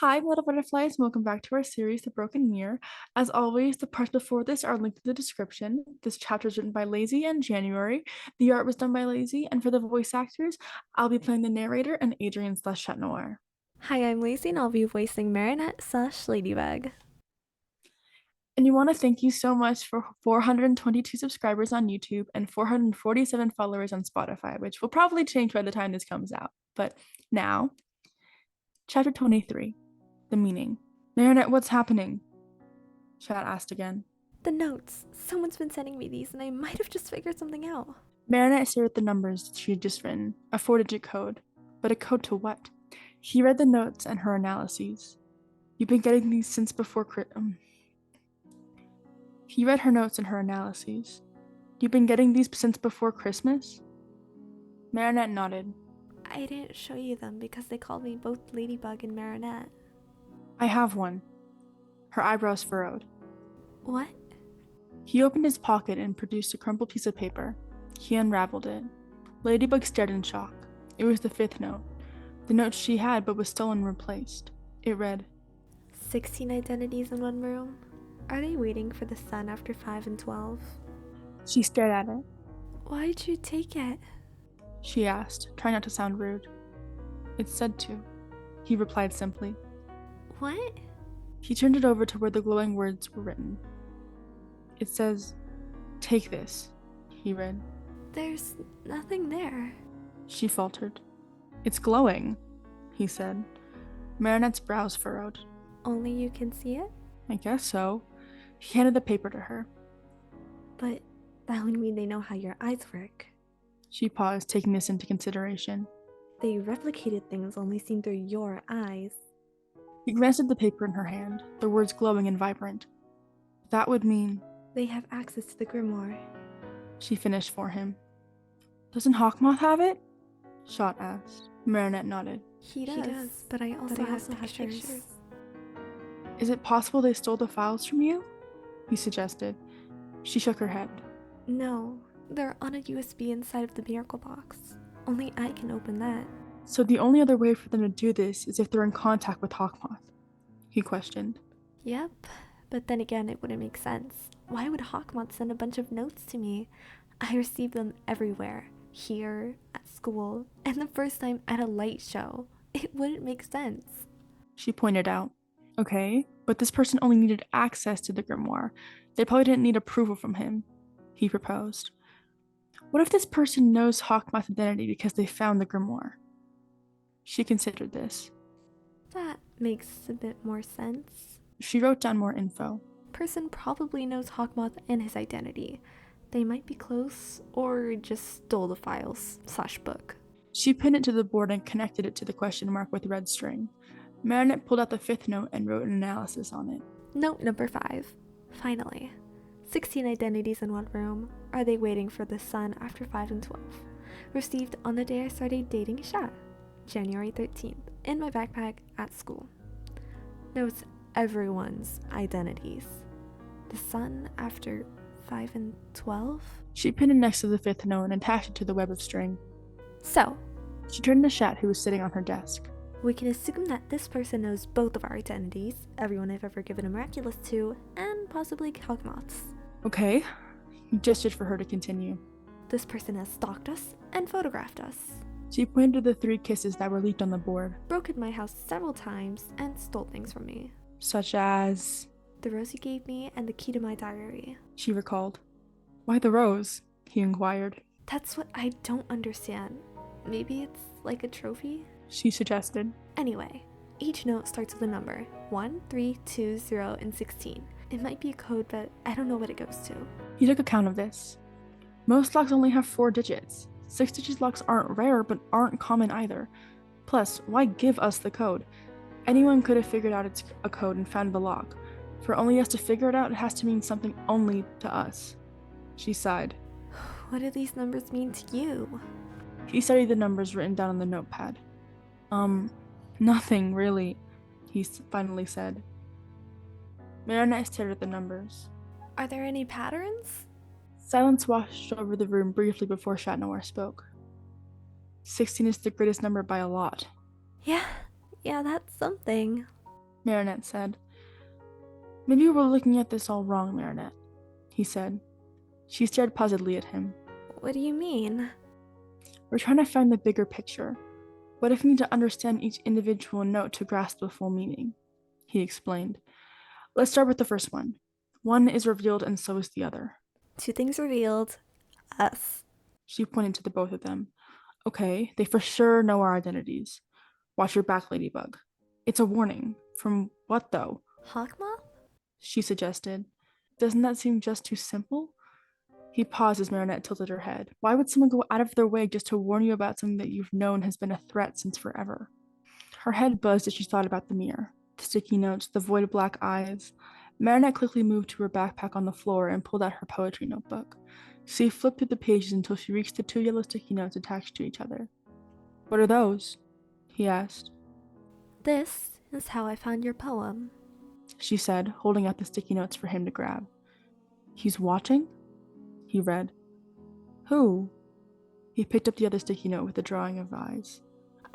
Hi, little butterflies, and welcome back to our series, The Broken Mirror. As always, the parts before this are linked in the description. This chapter is written by Lazy and January. The art was done by Lazy, and for the voice actors, I'll be playing the narrator and Adrien/Chat Noir. Hi, I'm Lacey and I'll be voicing Marinette/Ladybug. And we want to thank you so much for 422 subscribers on YouTube and 447 followers on Spotify, which will probably change by the time this comes out. But now, Chapter 23, The Meaning. Marinette, what's happening? Chat asked again. The notes. Someone's been sending me these and I might have just figured something out. Marinette stared at the numbers she had just written, a 4-digit code. But a code to what? He read the notes and her analyses. You've been getting these since before He read her notes and her analyses. You've been getting these since before Christmas? Marinette nodded. I didn't show you them because they called me both Ladybug and Marinette. I have one. Her eyebrows furrowed. What? He opened his pocket and produced a crumpled piece of paper. He unraveled it. Ladybug stared in shock. It was the 5th note. The note she had but was stolen and replaced. It read, 16 identities in one room? Are they waiting for the sun after 5 and 12? She stared at it. Why'd you take it? She asked, trying not to sound rude. It said to. He replied simply. What? He turned it over to where the glowing words were written. It says, take this, he read. There's nothing there. She faltered. It's glowing, he said. Marinette's brows furrowed. Only you can see it? I guess so. He handed the paper to her. But that would mean they know how your eyes work. She paused, taking this into consideration. They replicated things only seen through your eyes. He glanced at the paper in her hand, the words glowing and vibrant. That would mean... They have access to the grimoire. She finished for him. Doesn't Hawkmoth have it? Shot asked. Marinette nodded. He does, but I also have pictures. Is it possible they stole the files from you? He suggested. She shook her head. No, they're on a USB inside of the Miracle box. Only I can open that. So the only other way for them to do this is if they're in contact with Hawkmoth? He questioned. Yep, but then again it wouldn't make sense. Why would Hawkmoth send a bunch of notes to me? I receive them everywhere. Here, at school, and the first time at a light show. It wouldn't make sense. She pointed out. Okay, but this person only needed access to the grimoire. They probably didn't need approval from him, he proposed. What if this person knows Hawkmoth's identity because they found the grimoire? She considered this. That makes a bit more sense. She wrote down more info. Person probably knows Hawkmoth and his identity. They might be close, or just stole the files/book. She pinned it to the board and connected it to the question mark with red string. Marinette pulled out the 5th note and wrote an analysis on it. Note number 5. Finally. 16 identities in one room. Are they waiting for the sun after 5 and 12? Received on the day I started dating Sha, January 13th, in my backpack at school. Notes everyone's identities. The sun after 5 and 12? She pinned it next to the 5th note and attached it to the web of string. So, She turned to Shat, who was sitting on her desk. we can assume that this person knows both of our identities, everyone I've ever given a Miraculous to, and possibly Hawkmoth's. Okay. He gestured for her to continue. This person has stalked us and photographed us, She pointed to the 3 kisses that were leaked on the board. broken my house several times, and stole things from me. Such as... The rose you gave me and the key to my diary. She recalled. Why the rose? He inquired. That's what I don't understand. Maybe it's like a trophy? She suggested. Anyway, each note starts with a number. 1, 3, 2, 0, and 16. It might be a code, but I don't know what it goes to. He took account of this. Most locks only have 4 digits. 6-digit locks aren't rare, but aren't common either. Plus, why give us the code? Anyone could have figured out it's a code and found the lock. For only us to figure it out, it has to mean something only to us. She sighed. What do these numbers mean to you? He studied the numbers written down on the notepad. Nothing, really, he finally said. Marinette stared at the numbers. Are there any patterns? Silence washed over the room briefly before Chat Noir spoke. 16 is the greatest number by a lot. Yeah, that's something. Marinette said. Maybe we're looking at this all wrong, Marinette, he said. She stared puzzledly at him. What do you mean? We're trying to find the bigger picture. What if we need to understand each individual note to grasp the full meaning? He explained. Let's start with the first one. One is revealed and so is the other. 2 things revealed. Us. She pointed to the both of them. Okay, they for sure know our identities. Watch your back, Ladybug. It's a warning. From what, though? Hawkmoth? She suggested. Doesn't that seem just too simple? He paused as Marinette tilted her head. Why would someone go out of their way just to warn you about something that you've known has been a threat since forever? Her head buzzed as she thought about the mirror, the sticky notes, the void black eyes. Marinette quickly moved to her backpack on the floor and pulled out her poetry notebook. She flipped through the pages until she reached the 2 yellow sticky notes attached to each other. What are those? He asked. This is how I found your poem, She said, holding out the sticky notes for him to grab. He's watching? He read. Who? He picked up the other sticky note with the drawing of eyes.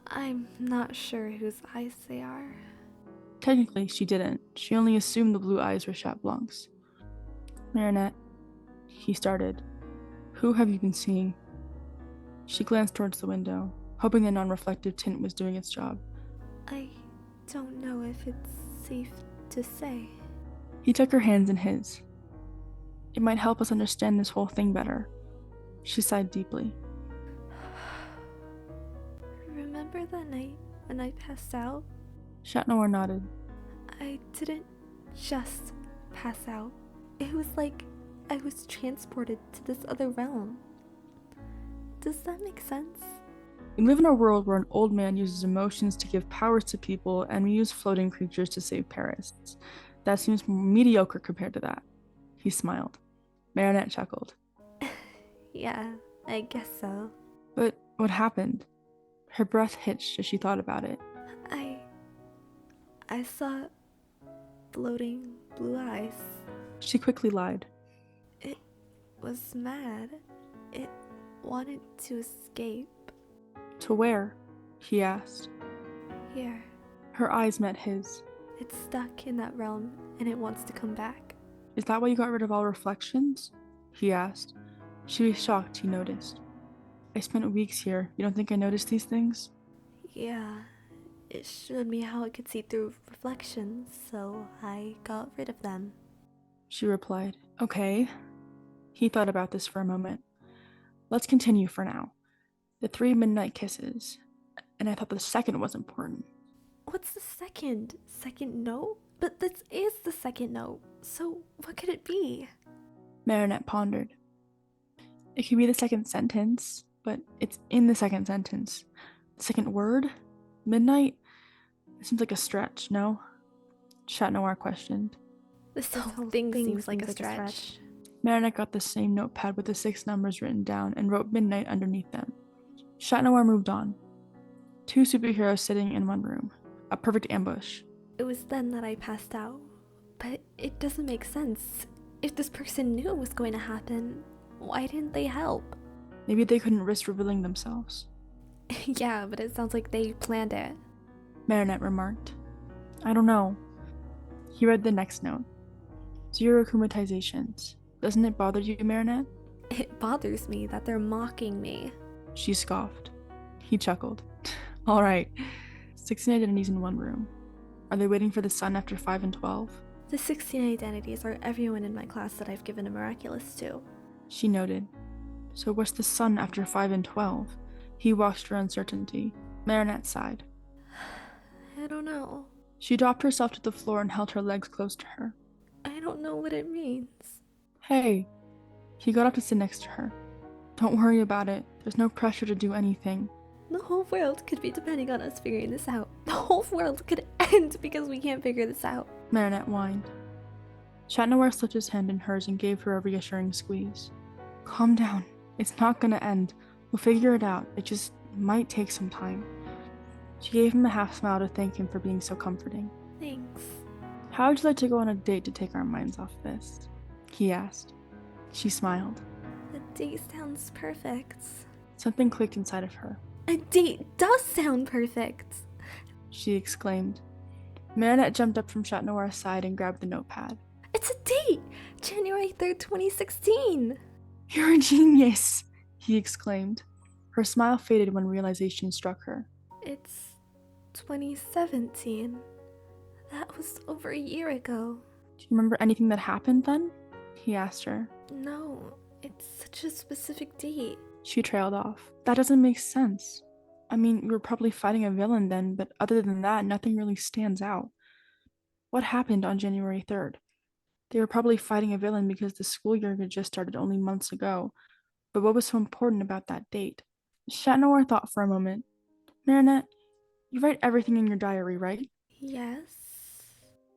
I'm not sure whose eyes they are. Technically, she didn't. She only assumed the blue eyes were Chat Blanc's. Marinette, he started. Who have you been seeing? She glanced towards the window, hoping the non-reflective tint was doing its job. I don't know if it's safe to say. He took her hands in his. It might help us understand this whole thing better. She sighed deeply. Remember that night when I passed out? Chat Noir nodded. I didn't just pass out. It was like I was transported to this other realm. Does that make sense? We live in a world where an old man uses emotions to give powers to people, and we use floating creatures to save Paris. That seems mediocre compared to that. He smiled. Marinette chuckled. Yeah, I guess so. But what happened? Her breath hitched as she thought about it. I saw floating blue eyes. She quickly lied. It was mad. It wanted to escape. To where? He asked. Here. Her eyes met his. It's stuck in that realm and it wants to come back. Is that why you got rid of all reflections? He asked. She was shocked, he noticed. I spent weeks here. You don't think I noticed these things? Yeah, it showed me how I could see through reflections, so I got rid of them. She replied. Okay. He thought about this for a moment. Let's continue for now. The 3 midnight kisses. And I thought the second was important. What's the second? Second note? But this is the second note, so what could it be? Marinette pondered. It could be the second sentence, but it's in the second sentence. The second word? Midnight? It seems like a stretch, no? Chat Noir questioned. This whole thing seems like a stretch. Marinette got the same notepad with the 6 numbers written down and wrote midnight underneath them. Chat Noir moved on. 2 superheroes sitting in one room. A perfect ambush. It was then that I passed out. But it doesn't make sense. If this person knew it was going to happen, why didn't they help? Maybe they couldn't risk revealing themselves. Yeah, but it sounds like they planned it. Marinette remarked. I don't know. He read the next note. 0 kumatizations. Doesn't it bother you, Marinette? It bothers me that they're mocking me. She scoffed. He chuckled. All right. 16 identities in one room. Are they waiting for the sun after 5 and 12? The 16 identities are everyone in my class that I've given a Miraculous to. She noted. So what's the sun after 5 and 12? He watched her uncertainty. Marinette sighed. I don't know. She dropped herself to the floor and held her legs close to her. I don't know what it means. Hey. He got up to sit next to her. Don't worry about it. There's no pressure to do anything. The whole world could be depending on us figuring this out. The whole world could end because we can't figure this out. Marinette whined. Chat Noir slipped his hand in hers and gave her a reassuring squeeze. Calm down. It's not gonna end. We'll figure it out. It just might take some time. She gave him a half smile to thank him for being so comforting. Thanks. How would you like to go on a date to take our minds off this? He asked. She smiled. A date sounds perfect. Something clicked inside of her. A date does sound perfect! She exclaimed. Marinette jumped up from Chat Noir's side and grabbed the notepad. It's a date! January 3rd, 2016! You're a genius, he exclaimed. Her smile faded when realization struck her. It's 2017. That was over a year ago. Do you remember anything that happened then? He asked her. No, it's such a specific date. She trailed off. That doesn't make sense. I mean, we were probably fighting a villain then, but other than that, nothing really stands out. What happened on January 3rd? They were probably fighting a villain because the school year had just started only months ago. But what was so important about that date? Chat Noir thought for a moment. Marinette, you write everything in your diary, right? Yes?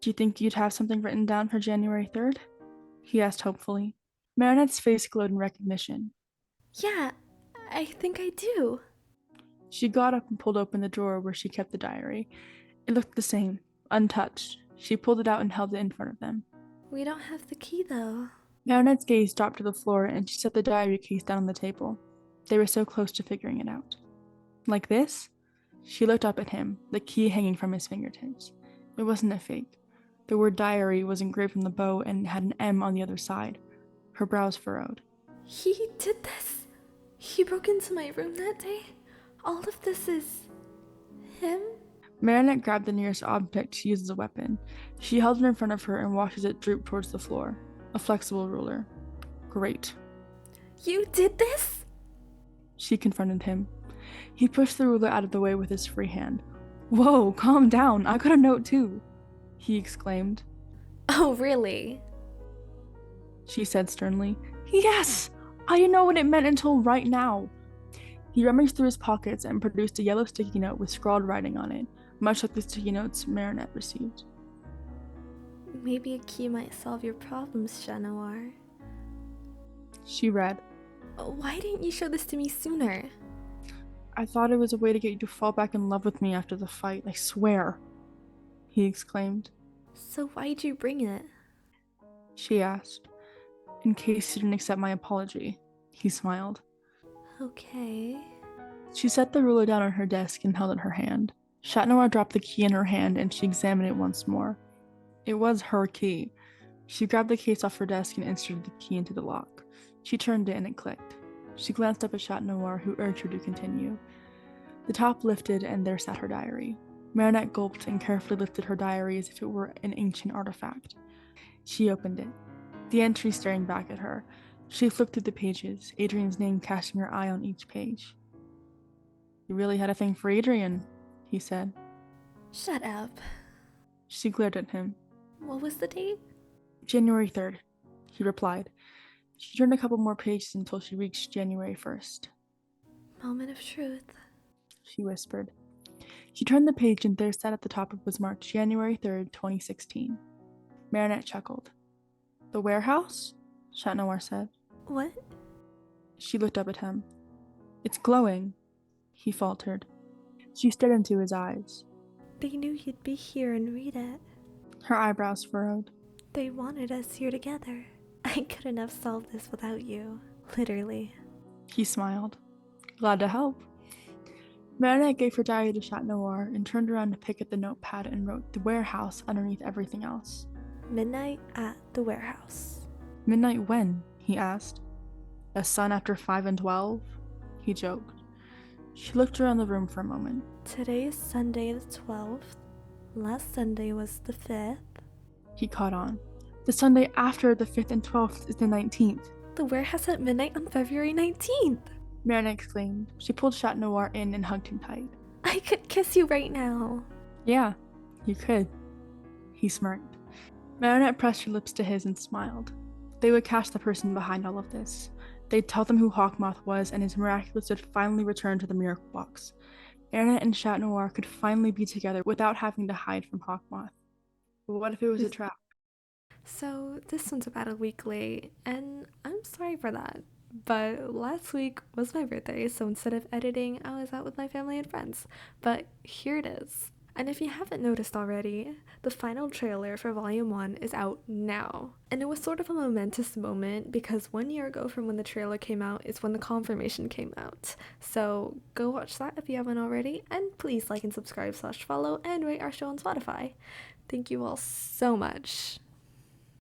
Do you think you'd have something written down for January 3rd? He asked hopefully. Marinette's face glowed in recognition. Yeah, I think I do. She got up and pulled open the drawer where she kept the diary. It looked the same, untouched. She pulled it out and held it in front of them. We don't have the key though. Marinette's gaze dropped to the floor and she set the diary case down on the table. They were so close to figuring it out. Like this? She looked up at him, the key hanging from his fingertips. It wasn't a fake. The word diary was engraved on the bow and had an M on the other side. Her brows furrowed. He did this? He broke into my room that day? All of this is him? Marinette grabbed the nearest object to use as a weapon. She held it in front of her and watched as it drooped towards the floor. A flexible ruler. Great. You did this? She confronted him. He pushed the ruler out of the way with his free hand. Whoa, calm down. I got a note too, he exclaimed. Oh, really? She said sternly. Yes! I didn't know what it meant until right now. He rummaged through his pockets and produced a yellow sticky note with scrawled writing on it, much like the sticky notes Marinette received. Maybe a key might solve your problems, Chat Noir. She read. Why didn't you show this to me sooner? I thought it was a way to get you to fall back in love with me after the fight, I swear, he exclaimed. So why'd you bring it? She asked. In case you didn't accept my apology, he smiled. Okay. She set the ruler down on her desk and held it in her hand. Chat Noir dropped the key in her hand and she examined it once more. It was her key. She grabbed the case off her desk and inserted the key into the lock. She turned it and it clicked. She glanced up at Chat Noir, who urged her to continue. The top lifted and there sat her diary. Marinette gulped and carefully lifted her diary as if it were an ancient artifact. She opened it, the entry staring back at her. She flipped through the pages, Adrien's name casting her eye on each page. You really had a thing for Adrien, he said. Shut up. She glared at him. What was the date? January 3rd, he replied. She turned a couple more pages until she reached January 1st. Moment of truth, she whispered. She turned the page and there sat at the top it was marked January 3rd, 2016. Marinette chuckled. The warehouse? Chat Noir said. What? She looked up at him. It's glowing, he faltered. She stared into his eyes. They knew you'd be here and read it. Her eyebrows furrowed. They wanted us here together. I couldn't have solved this without you. Literally. He smiled. Glad to help. Marinette gave her diary to Chat Noir and turned around to pick at the notepad and wrote the warehouse underneath everything else. Midnight at the warehouse. Midnight when? He asked. A sun after 5 and 12? He joked. She looked around the room for a moment. Today is Sunday the 12th. Last Sunday was the 5th. He caught on. The Sunday after the 5th and 12th is the 19th. The warehouse at midnight on February 19th. Marinette exclaimed. She pulled Chat Noir in and hugged him tight. I could kiss you right now. Yeah, you could. He smirked. Marinette pressed her lips to his and smiled. They would catch the person behind all of this. They'd tell them who Hawkmoth was and his Miraculous would finally return to the Miracle Box. Marinette and Chat Noir could finally be together without having to hide from Hawkmoth. But what if it was a trap? So this one's about a week late, and I'm sorry for that. But last week was my birthday, so instead of editing, I was out with my family and friends. But here it is. And if you haven't noticed already, the final trailer for Volume 1 is out now. And it was sort of a momentous moment because 1 year ago from when the trailer came out is when the confirmation came out. So go watch that if you haven't already, and please like and subscribe/follow and rate our show on Spotify. Thank you all so much.